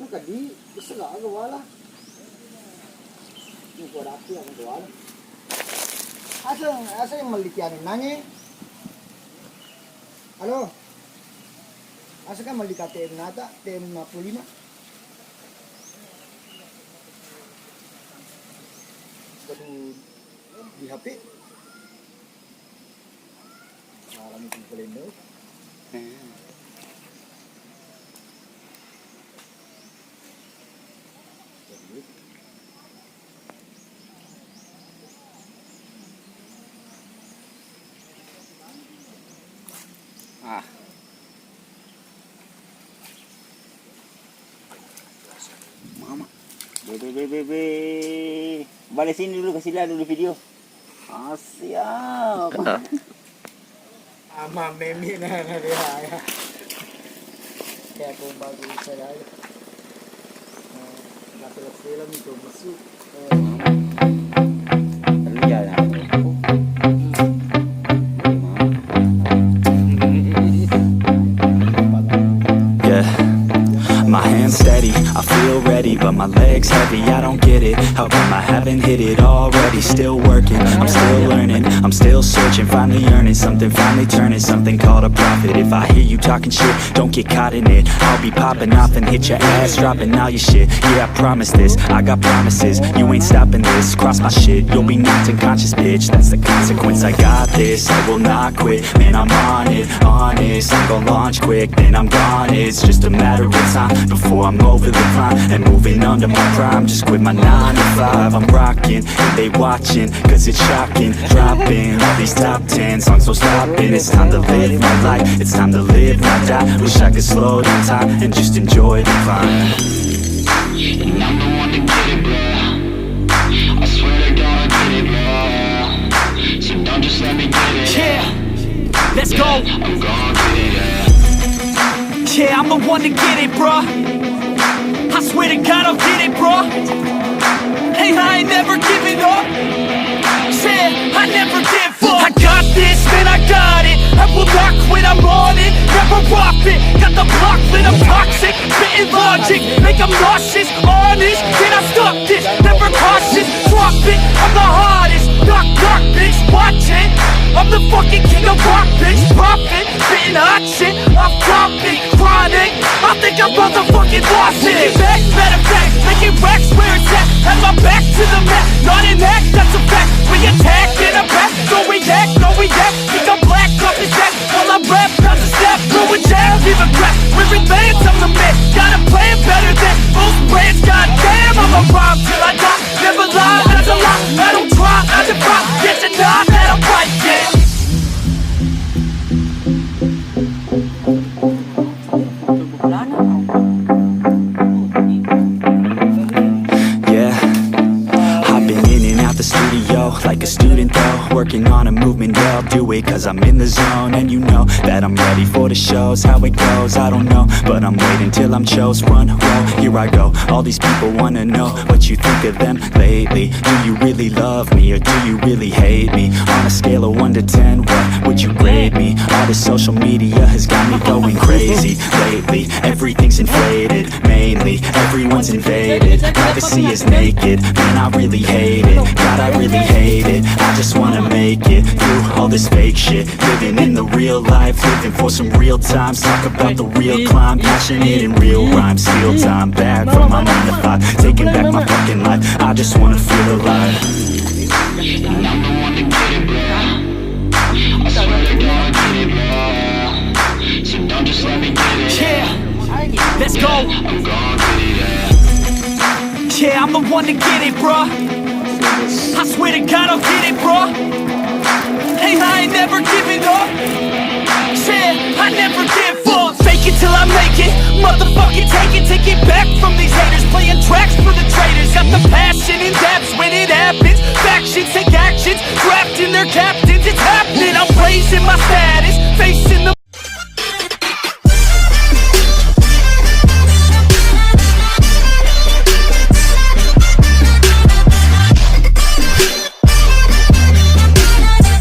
Kadi isla wala. Yung korati ang wala. Asa yung malikian nanya? Halo. Asa ka malikate nata tem 55? Kadu di HP. Marami kong kalendo. Balik sini dulu, kasih lihat dulu video. Siap. Ama memi na dia ya. Kaya kung bago sa layo. Film itu masuk. Yeah, my hands steady, I feel ready, but my legs heavy, I don't get it. How come I haven't hit it already? Still working, I'm still learning, I'm still searching, finally earning something, finally turning something called a profit. If I hear you talking shit, don't get caught in it. I'll be popping off and hit your ass, dropping all your shit. Yeah, I promise this, I got promises, you ain't stopping this. Cross my shit, you'll be knocked unconscious, bitch. That's the consequence, I got this, I will not quit. Man, I'm on it, honest, I'm gon' launch quick, then I'm gone. It's just a matter of time before I'm over the climb and moving under my prime. Just quit my 9 to 5, I'm rocking, and they watching, cause it's shocking. Dropping all these top 10 songs, so stopping. It's time to live my life, it's time to live, not die. Wish I could slow down time and just enjoy the climb. And I'm the one to get it, bro. I swear to God, I get it, bro. So don't just let me get it. Yeah, let's go. I'm gonna get it, yeah. Yeah, I'm the one to get it, bruh. I swear to God I'll get it, bruh. Hey, I ain't never giving up. Yeah, I never give up. I got this, man, I got it. I will not quit, I'm on it. Never rock it. Got the block lit, I'm toxic. Spitting logic, make them nauseous. Honest, can I stop this? Never cautious, drop it. I'm the hardest. Knock, knock, bitch, watch it. I'm the fucking king of rock, bitch. Profit, spitting hot shit. I'm topic, chronic. I think I'm motherfucking lost it. Back, matter of fact, making racks where it's at. Have my back to the mat, not an act, that's a fact. We attack in a back, no react, no react. Think I'm black, up his back. While I rap, not a snap, throw a jab, leave a crap. Wearing bands, I'm the man. Got a plan better than most brands. Goddamn, I'm a rhyme till I die. Never lie, that's a lie. I don't try, I defy. Yes and not, that I'm right, yeah. Like a student though, working on a movement, yeah, I'll do it cause I'm in the zone. And you know that I'm ready for the shows. How it goes, I don't know, but I'm waiting till I'm chose. Front row, here I go. All these people wanna know what you think of them lately. Do you really love me or do you really hate me? On a scale of 1 to 10, what would you grade me? All this social media has got me going crazy lately. Everything's inflated, mainly everyone's invaded. Privacy is naked, man, I really hate it. God, I really hate it. I just wanna make it through all this fake shit. Living in the real life, living for some real times. Talk about the real climb, passionate in real rhymes. Steal time back from my 9 to 5, taking back my fucking life. I just wanna feel alive. And I'm the one to get it, bro. I swear to God, I get it, bro. So don't just let me get it. Yeah, let's go. I'm gonna get it, yeah. Yeah, I'm the one to get it, bruh. I swear to God I'll get it, bruh. Hey, I ain't never giving up. Yeah, I never give up. Fake it till I make it. Motherfucking take it back from these haters. Playing tracks for the traitors. Got the passion in depths when it happens. Factions take actions, drafting their captains. It's happening, I'm raising my stats.